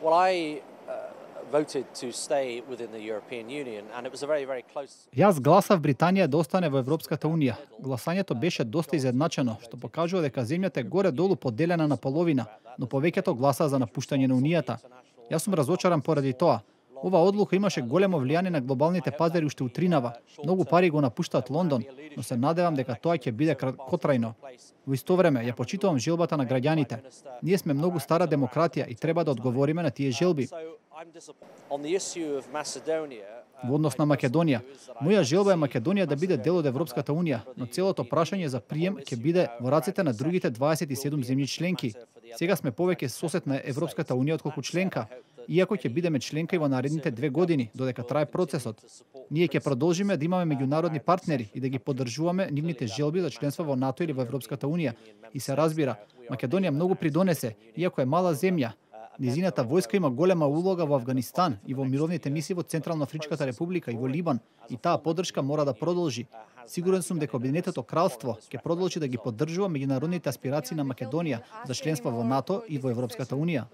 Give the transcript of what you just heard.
Well, I voted to stay within the European Union, and it was a very, very close. Јас гласав Британија да остане во Европската унија. Гласањето беше доста изедначено, што покажува дека земјата е горе-долу поделена на половина, но повеќето гласаа за напуштање на унијата. Јас сум разочаран поради тоа. Ова одлука имаше големо влијание на глобалните пазари уште утринава. Многу пари го напуштаат Лондон, но се надевам дека тоа ќе биде краткотрајно. Во исто време, ја почитувам желбата на граѓаните. Ние сме многу стара демократија и треба да одговориме на тие желби. Во однос на Македонија, моја желба е Македонија да биде дел од Европската унија, но целото прашање за прием ќе биде во рацете на другите 27 земји членки. Сега сме повеќе сосед на Европската унија отколку членка, иако ќе бидеме членка и во наредните 2 години, додека трае процесот. Ние ќе продолжиме да имаме меѓународни партнери и да ги поддржуваме нивните желби за членство во НАТО или во Европската унија. И се разбира, Македонија многу придонесе, иако е мала земја. Незината војска има голема улога во Авганистан и во мировните мисии во Централно Афричката република и во Либан, и таа поддршка мора да продолжи. Сигурен сум дека Обединетото кралство ќе продолжи да ги поддржува меѓународните аспирации на Македонија за членство во НАТО и во Европската унија.